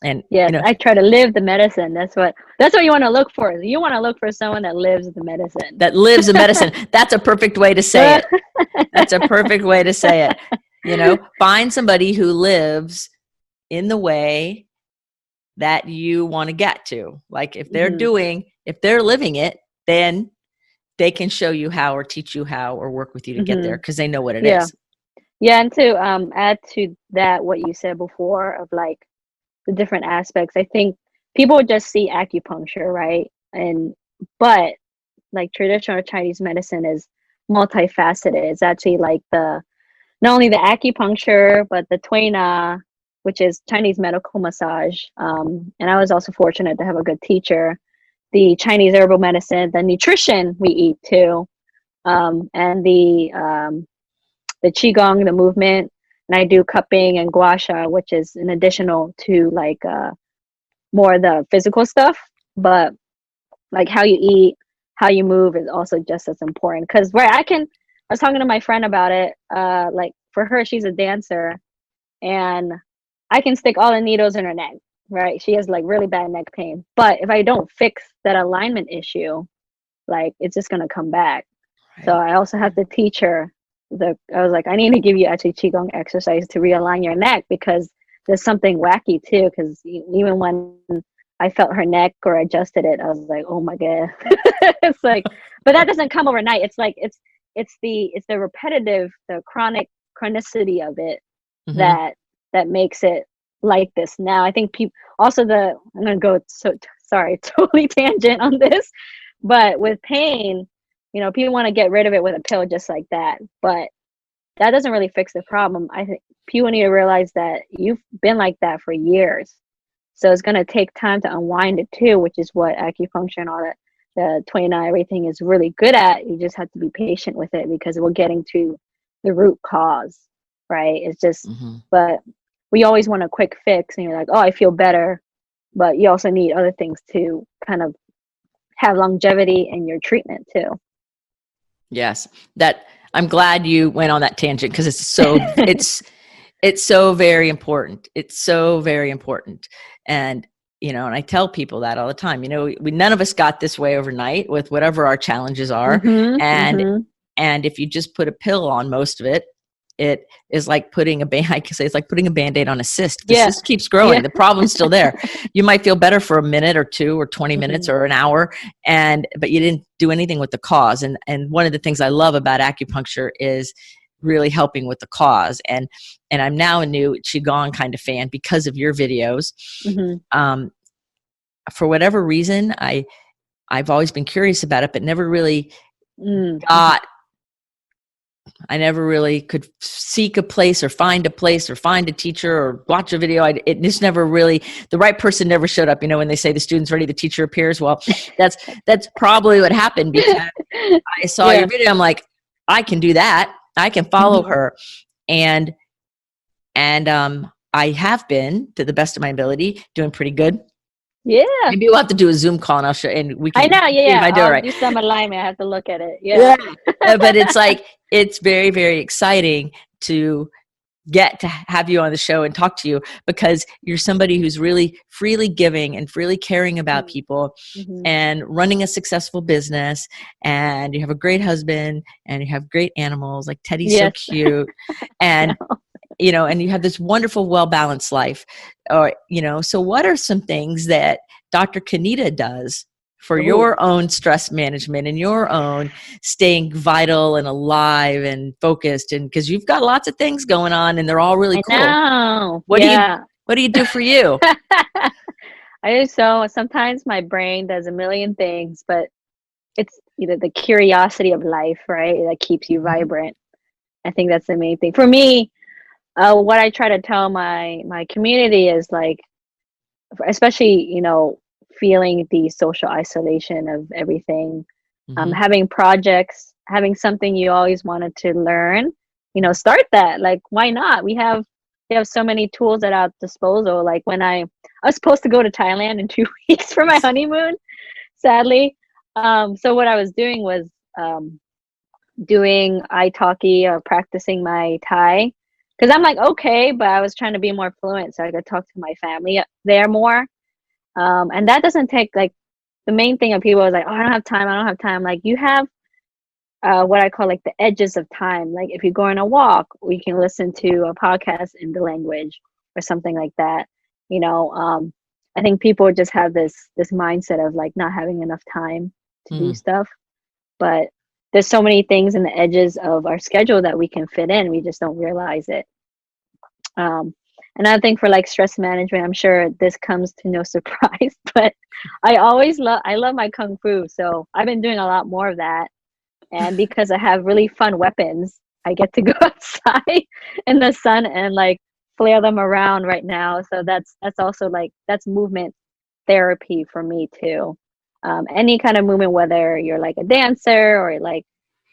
And, Yes, I try to live the medicine. That's what you want to look for. You want to look for someone that lives the medicine. that lives in medicine. That's a perfect way to say it. That's a perfect way to say it. Find somebody who lives in the way that you want to get to. Like if they're living it, then they can show you how or teach you how or work with you to get there because they know what it is. Yeah. And to add to that, what you said before of like the different aspects, I think people just see acupuncture, right? But like traditional Chinese medicine is multifaceted. It's actually like not only the acupuncture, but the tuina, which is Chinese medical massage. And I was also fortunate to have a good teacher. The Chinese herbal medicine, the nutrition we eat too, and the qigong, the movement. And I do cupping and gua sha, which is an additional to like more the physical stuff. But like how you eat, how you move is also just as important. Because I was talking to my friend about it. Like for her, she's a dancer, and I can stick all the needles in her neck. Right, she has like really bad neck pain. But if I don't fix that alignment issue, like it's just gonna come back. Right. So I also have to teach her. I was like, I need to give you actually qigong exercise to realign your neck because there's something wacky too. Because even when I felt her neck or adjusted it, I was like, oh my god. It's like, but that doesn't come overnight. It's like it's the repetitive, the chronicity of it that makes it like this. Now I think people also I'm gonna go totally tangent on this, but with pain, people want to get rid of it with a pill just like that, but that doesn't really fix the problem. I think people need to realize that you've been like that for years. So it's going to take time to unwind it too, which is what acupuncture and all that, the tuina, everything is really good at. You just have to be patient with it because we're getting to the root cause, right? It's just, but we always want a quick fix and you're like, oh, I feel better. But you also need other things to kind of have longevity in your treatment too. Yes. I'm glad you went on that tangent because it's so very important. It's so very important. And, and I tell people that all the time, none of us got this way overnight with whatever our challenges are. And if you just put a pill on most of it, it is like putting it's like putting a Band-Aid on a cyst. The cyst keeps growing. Yeah. The problem's still there. You might feel better for a minute or two or 20 minutes or an hour, but you didn't do anything with the cause. And one of the things I love about acupuncture is really helping with the cause. And I'm now a new Qigong kind of fan because of your videos. For whatever reason, I've always been curious about it, but never really I never really could seek a place or find a teacher or watch a video. It just never really, the right person never showed up. When they say the student's ready, the teacher appears. Well, that's probably what happened because I saw your video. I'm like, I can do that. I can follow her. And I have been, to the best of my ability, doing pretty good. Yeah. Maybe we'll have to do a Zoom call and I'll show, and we can. I know. Yeah. If I do it right. Do some alignment. I have to look at it. Yeah. But it's like, it's very, very exciting to get to have you on the show and talk to you because you're somebody who's really freely giving and freely caring about people and running a successful business, and you have a great husband and you have great animals, like Teddy's so cute. And and you have this wonderful, well-balanced life. So what are some things that Dr. Khanita does for your own stress management and your own staying vital and alive and focused? And because you've got lots of things going on and they're all really cool. Know. What do you do for you? I do so. Sometimes my brain does a million things, but it's the curiosity of life, right? That keeps you vibrant. I think that's the main thing for me. What I try to tell my community is like, especially, feeling the social isolation of everything, having projects, having something you always wanted to learn, start that. Like, why not? We have so many tools at our disposal. Like when I was supposed to go to Thailand in 2 weeks for my honeymoon, sadly. So what I was doing was doing italki or practicing my Thai, because I'm like, okay, but I was trying to be more fluent so I could talk to my family there more. And that doesn't take like, the main thing of people is like, oh, I don't have time. I don't have time. Like you have what I call like the edges of time. Like if you go on a walk, we can listen to a podcast in the language or something like that. You know, I think people just have this mindset of like not having enough time to do stuff, but there's so many things in the edges of our schedule that we can fit in. We just don't realize it. Another thing for like stress management, I'm sure this comes to no surprise, but I love my kung fu, so I've been doing a lot more of that. And because I have really fun weapons, I get to go outside in the sun and like flail them around right now. So that's also like, that's movement therapy for me too. Any kind of movement, whether you're like a dancer or like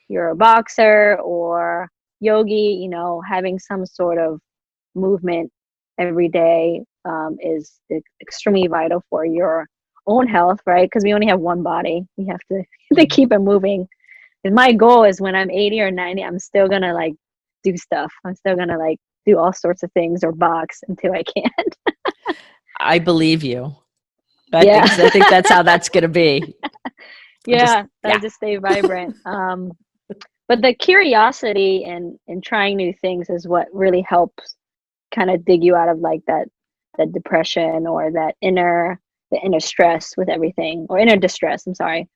you're a boxer or yogi, you know, having some sort of movement every day is extremely vital for your own health, right? Because we only have one body. We have to keep it moving. And my goal is when I'm 80 or 90, I'm still gonna like do stuff. I'm still gonna like do all sorts of things or box until I can't. I believe you. Yeah. I think that's how that's gonna be. Yeah, I just stay vibrant. But the curiosity and trying new things is what really helps kind of dig you out of like that depression or the inner stress with everything, or inner distress. I'm sorry.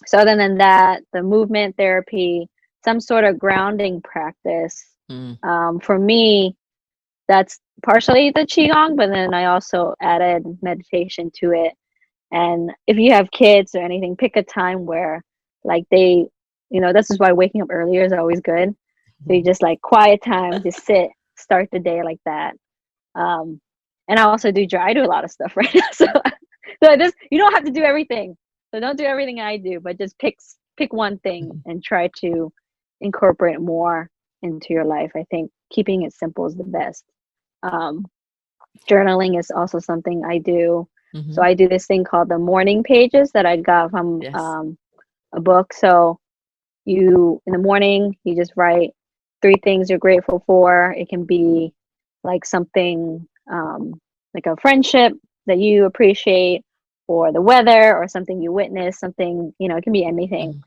So other than that, the movement therapy, some sort of grounding practice. For me, that's partially the qigong, but then I also added meditation to it. And if you have kids or anything, pick a time where like they, you know, this is why waking up earlier is always good. So you just like quiet time, just sit, start the day like that. And I also I do a lot of stuff right now. So this, you don't have to do everything. So don't do everything I do, but just pick one thing and try to incorporate more into your life. I think keeping it simple is the best. Journaling is also something I do. So I do this thing called the morning pages that I got from a book. So you, in the morning, you just write 3 things you're grateful for. It can be like something like a friendship that you appreciate, or the weather, or something you witnessed, something, you know, it can be anything.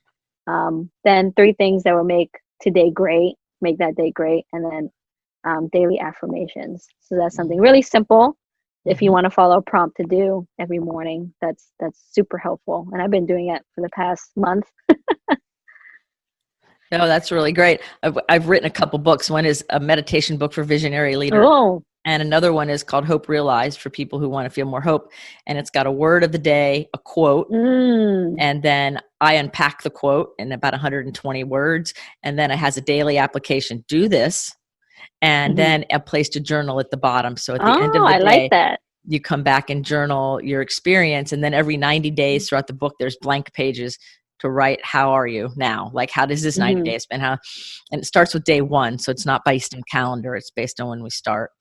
Then 3 things that will make that day great, and then daily affirmations. So that's something really simple. If you want to follow a prompt to do every morning, that's super helpful. And I've been doing it for the past month. No, that's really great. I've written a couple books. One is a meditation book for visionary leaders. Oh. And another one is called Hope Realized, for people who want to feel more hope. And it's got a word of the day, a quote. And then I unpack the quote in about 120 words. And then it has a daily application. Do this. And then a place to journal at the bottom. So at the end of the day, like that. You come back and journal your experience. And then every 90 days throughout the book, there's blank pages to write, how are you now? Like, how does this 90 days been? And it starts with day 1. So it's not based on calendar. It's based on when we start.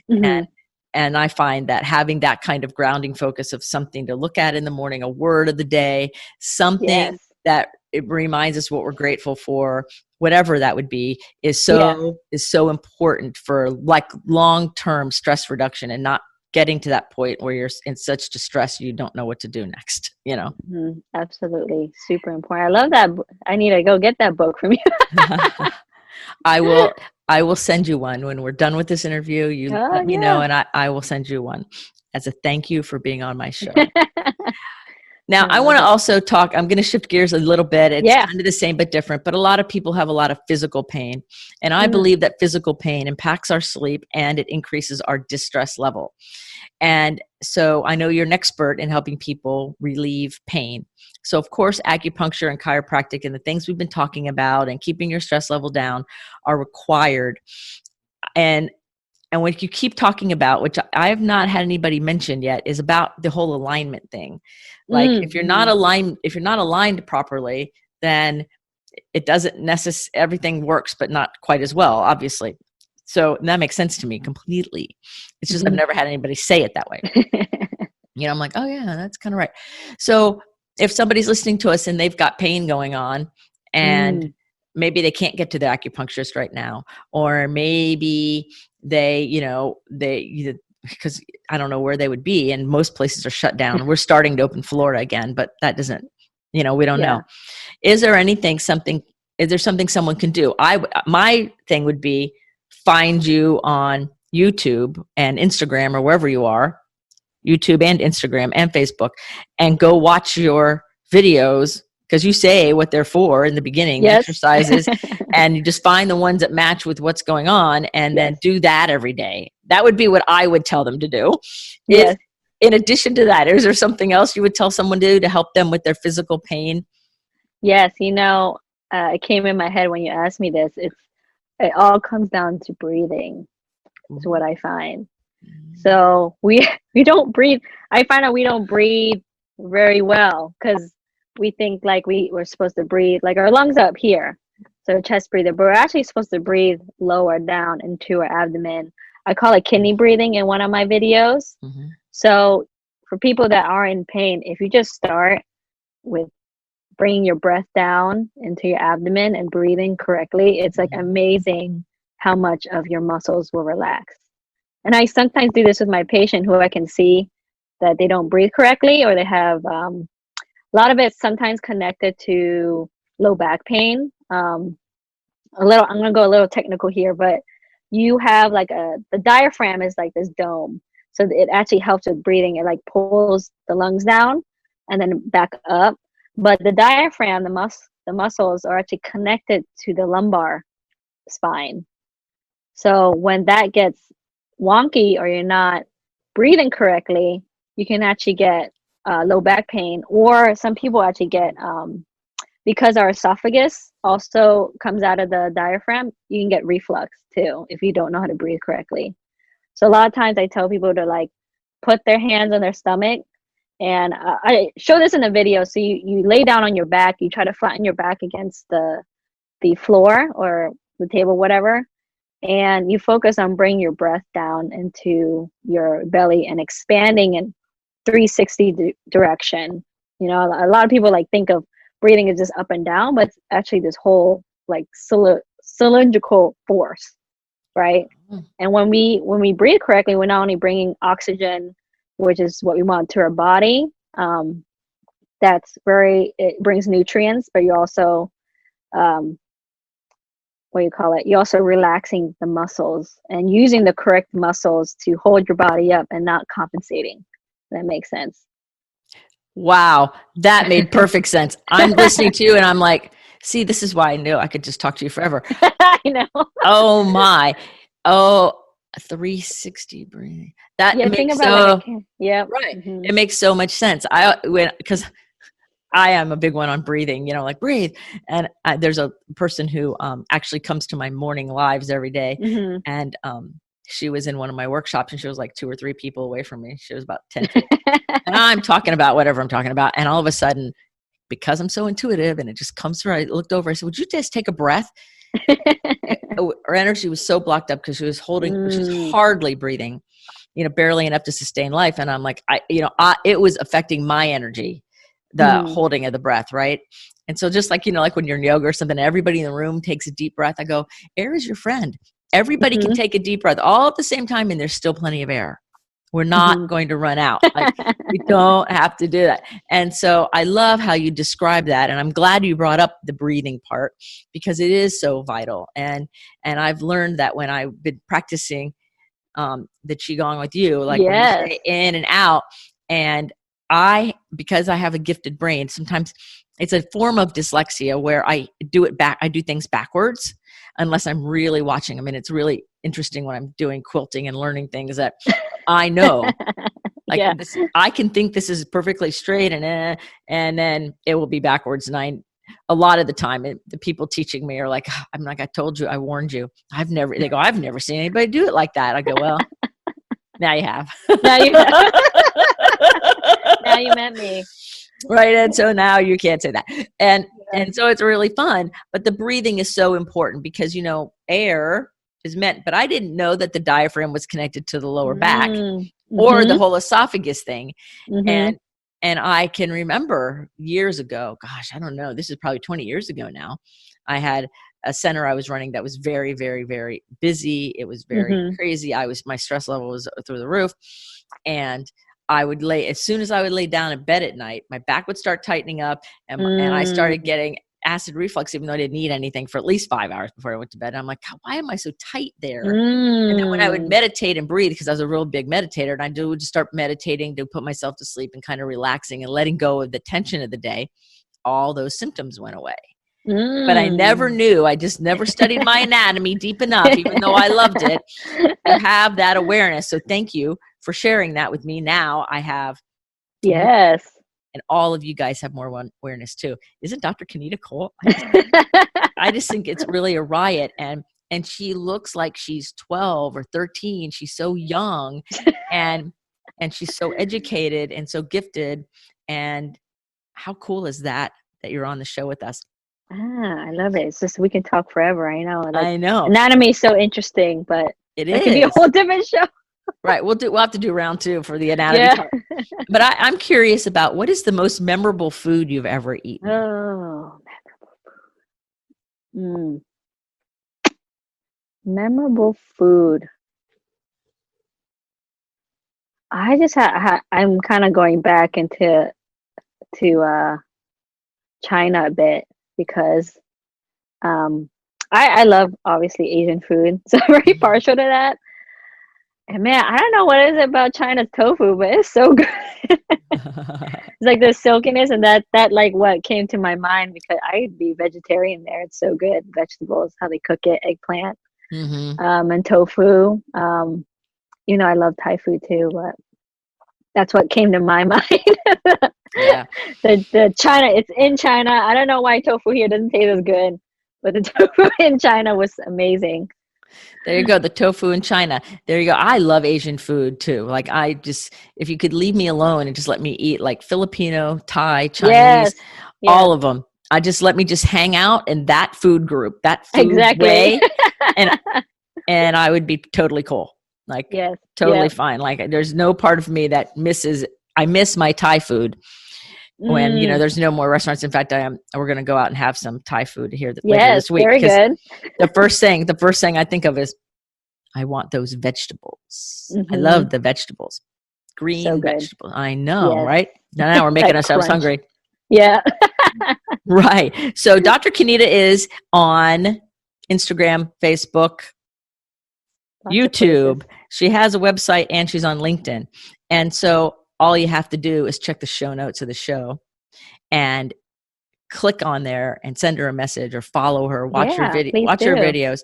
And I find that having that kind of grounding focus of something to look at in the morning, a word of the day, something that it reminds us what we're grateful for, whatever that would be, is so important for like long-term stress reduction, and not getting to that point where you're in such distress you don't know what to do next, you know. Absolutely. Super important. I love that. I need to go get that book from you. I will send you one when we're done with this interview. You let me know, and I will send you one as a thank you for being on my show. Now, I want to also talk, I'm going to shift gears a little bit. It's kind of the same but different, but a lot of people have a lot of physical pain. And I believe that physical pain impacts our sleep and it increases our distress level. And so I know you're an expert in helping people relieve pain. So of course, acupuncture and chiropractic and the things we've been talking about and keeping your stress level down are required. And what you keep talking about, which I have not had anybody mention yet, is about the whole alignment thing. Like if you're not aligned properly, then it doesn't necessarily, everything works, but not quite as well, obviously. So that makes sense to me completely. It's just I've never had anybody say it that way. You know, I'm like, oh yeah, that's kind of right. So if somebody's listening to us and they've got pain going on, and maybe they can't get to the acupuncturist right now, or maybe they, because I don't know where they would be, and most places are shut down. We're starting to open Florida again, but that doesn't, we don't know. Is there is there something someone can do? My thing would be find you on YouTube and Instagram or wherever you are, YouTube and Instagram and Facebook, and go watch your videos, because you say what they're for in the beginning, the exercises, and you just find the ones that match with what's going on, and then do that every day. That would be what I would tell them to do. Yes. In addition to that, is there something else you would tell someone to do to help them with their physical pain? Yes, it came in my head when you asked me this. It all comes down to breathing, is what I find. So we don't breathe. I find out we don't breathe very well, because we think like we're supposed to breathe, like our lungs are up here, so chest breather, but we're actually supposed to breathe lower down into our abdomen. I call it kidney breathing in one of my videos. So for people that are in pain, if you just start with bringing your breath down into your abdomen and breathing correctly, it's like amazing how much of your muscles will relax. And I sometimes do this with my patient who I can see that they don't breathe correctly, or they have a lot of it sometimes connected to low back pain. I'm going to go a little technical here, but you have like the diaphragm is like this dome. So it actually helps with breathing. It like pulls the lungs down and then back up. But the diaphragm, the muscles are actually connected to the lumbar spine. So when that gets wonky, or you're not breathing correctly, you can actually get low back pain, or some people actually get, because our esophagus also comes out of the diaphragm, you can get reflux too if you don't know how to breathe correctly. So a lot of times I tell people to like put their hands on their stomach, and I show this in the video. So you lay down on your back, you try to flatten your back against the floor or the table, whatever, and you focus on bringing your breath down into your belly and expanding in 360 direction. A lot of people like think of breathing as just up and down, but it's actually this whole like cylindrical force, right? And when we breathe correctly, we're not only bringing oxygen, which is what we want, to our body. It brings nutrients, but you're also you're also relaxing the muscles and using the correct muscles to hold your body up and not compensating. That makes sense. Wow, that made perfect sense. I'm listening to you and I'm like, see, this is why I knew I could just talk to you forever. I know. Oh my. Oh, 360 breathing. That makes right. It makes so much sense. Because I am a big one on breathing, like breathe. And there's a person who actually comes to my morning lives every day. And she was in one of my workshops, and she was like 2 or 3 people away from me. She was about 10 feet. And I'm talking about whatever I'm talking about. And all of a sudden, because I'm so intuitive and it just comes through, I looked over, I said, would you just take a breath? Her energy was so blocked up because she was hardly breathing, barely enough to sustain life. And I'm like, it was affecting my energy, the holding of the breath. Right. And so just like, like when you're in yoga or something, everybody in the room takes a deep breath. I go, air is your friend. Everybody can take a deep breath all at the same time, and there's still plenty of air. We're not going to run out. We don't have to do that. And so I love how you describe that. And I'm glad you brought up the breathing part, because it is so vital. And I've learned that when I've been practicing the Qigong with you, like when you say in and out, and because I have a gifted brain, sometimes it's a form of dyslexia where I do things backwards unless I'm really watching them. And it's really interesting when I'm doing quilting and learning things that I know, I can think this is perfectly straight, and then it will be backwards. And a lot of the time, the people teaching me are like, I'm like, I told you, I warned you. I've never seen anybody do it like that. I go, well, now you have. Now you have. Now you met me. Right. And so now you can't say that. And so it's really fun. But the breathing is so important because, air is meant, but I didn't know that the diaphragm was connected to the lower back or the whole esophagus thing. And I can remember years ago, gosh, I don't know, this is probably 20 years ago now. I had a center I was running that was very, very, very busy. It was very crazy. My stress level was through the roof. And as soon as I would lay down in bed at night, my back would start tightening up and I started getting acid reflux, even though I didn't eat anything for at least 5 hours before I went to bed. And I'm like, God, why am I so tight there? And then when I would meditate and breathe, because I was a real big meditator, and I would just start meditating to put myself to sleep and kind of relaxing and letting go of the tension of the day, all those symptoms went away. But I never knew. I just never studied my anatomy deep enough, even though I loved it, to have that awareness. So thank you for sharing that with me. Now I have. Yes. And all of you guys have more awareness too. Isn't Dr. Khanita cool? I just think it's really a riot. And she looks like she's 12 or 13. She's so young and she's so educated and so gifted. And how cool is that you're on the show with us? I love it. It's just, we can talk forever. I know. I know. Anatomy is so interesting, but it could be a whole different show. Right. We'll have to do round 2 for the anatomy part. But I'm curious about, what is the most memorable food you've ever eaten? Oh, memorable food. Memorable food. I just I'm kind of going back into China a bit, because I love, obviously, Asian food, so I'm very partial to that. And man, I don't know what it is about China's tofu, but it's so good. It's like the silkiness, and that like what came to my mind, because I'd be vegetarian there. It's so good. Vegetables, how they cook it, eggplant, and tofu. I love Thai food too, but that's what came to my mind. Yeah. The China, it's in China. I don't know why tofu here doesn't taste as good, but the tofu in China was amazing. There you go. The tofu in China. There you go. I love Asian food too. Like, if you could leave me alone and just let me eat like Filipino, Thai, Chinese, all of them. Let me just hang out in that food group, that food way. And I would be totally cool. Like, totally fine. Like, there's no part of me that I miss my Thai food. When there's no more restaurants. In fact, we're going to go out and have some Thai food here later this week. Very good. the first thing I think of is, I want those vegetables. I love the vegetables, green vegetables. I know, right? Now we're making ourselves hungry. Yeah. Right. So Dr. Khanita is on Instagram, Facebook, YouTube. She has a website, and she's on LinkedIn. And so all you have to do is check the show notes of the show and click on there and send her a message, or follow her, watch her videos,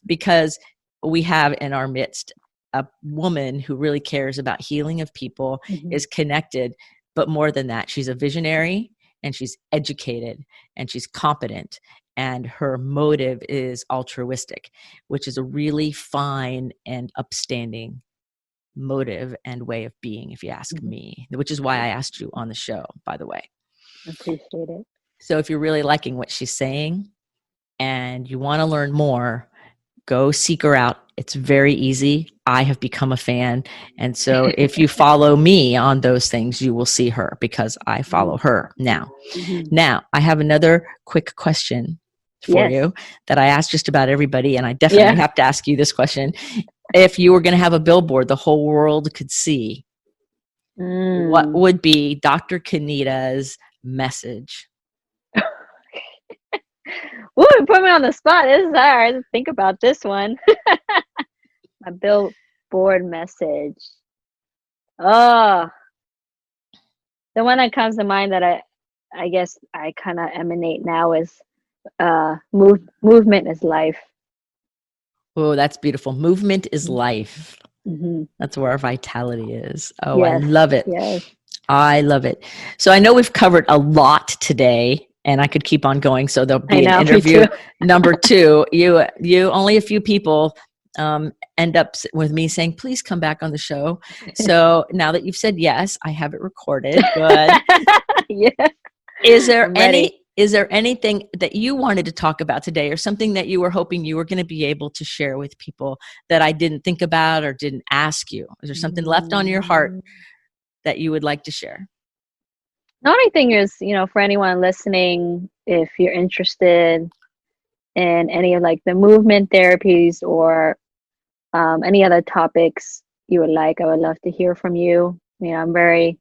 because we have in our midst a woman who really cares about healing of people, is connected, but more than that, she's a visionary, and she's educated, and she's competent, and her motive is altruistic, which is a really fine and upstanding motive and way of being, if you ask me, which is why I asked you on the show, by the way. Appreciate it. So if you're really liking what she's saying and you want to learn more, go seek her out. It's very easy. I have become a fan. And so if you follow me on those things, you will see her, because I follow her now. Now, I have another quick question for you that I ask just about everybody, and I definitely have to ask you this question. If you were going to have a billboard the whole world could see, what would be Dr. Khanita's message? Ooh, put me on the spot. This is hard. Think about this one. My billboard message. Oh, the one that comes to mind that I guess I kind of emanate now is movement is life. Oh, that's beautiful. Movement is life. That's where our vitality is. Oh, I love it. Yes. I love it. So I know we've covered a lot today, and I could keep on going. So there'll be an interview number 2. You only a few people end up with me saying, please come back on the show. So now that you've said yes, I have it recorded. Good. Is there anything that you wanted to talk about today, or something that you were hoping you were going to be able to share with people that I didn't think about or didn't ask you? Is there something left on your heart that you would like to share? The only thing is, for anyone listening, if you're interested in any of like the movement therapies or any other topics you would like, I would love to hear from you. You know,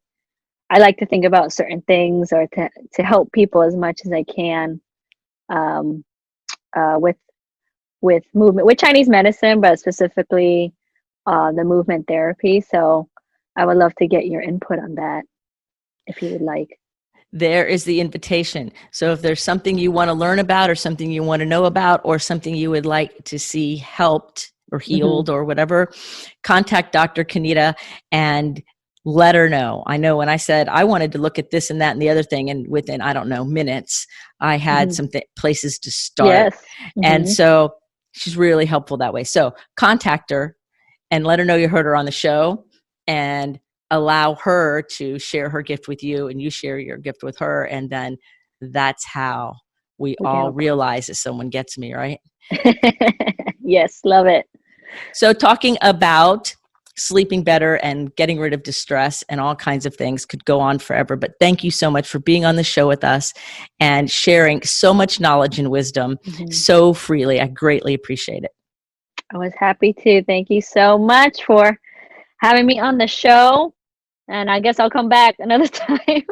I like to think about certain things or to help people as much as I can um, with movement, with Chinese medicine, but specifically the movement therapy. So I would love to get your input on that if you would like. There is the invitation. So if there's something you want to learn about or something you want to know about or something you would like to see helped or healed or whatever, contact Dr. Khanita and let her know. I know when I said I wanted to look at this and that and the other thing, and within, I don't know, minutes, I had some places to start. Yes. And so she's really helpful that way. So contact her and let her know you heard her on the show, and allow her to share her gift with you and you share your gift with her. And then that's how we all realize that someone gets me, right? Yes, love it. So talking about sleeping better and getting rid of distress and all kinds of things could go on forever. But thank you so much for being on the show with us and sharing so much knowledge and wisdom so freely. I greatly appreciate it. I was happy to. Thank you so much for having me on the show. And I guess I'll come back another time.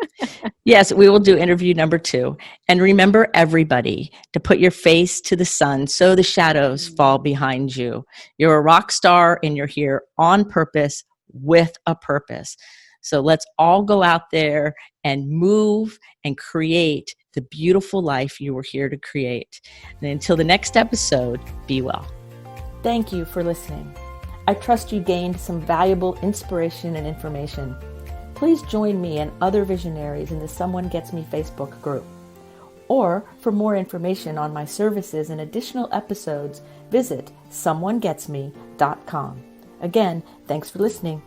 Yes, we will do interview number 2. And remember, everybody, to put your face to the sun so the shadows fall behind you. You're a rock star and you're here on purpose with a purpose. So let's all go out there and move and create the beautiful life you were here to create. And until the next episode, be well. Thank you for listening. I trust you gained some valuable inspiration and information. Please join me and other visionaries in the Someone Gets Me Facebook group. Or for more information on my services and additional episode's, visit someonegetsme.com. Again, thanks for listening.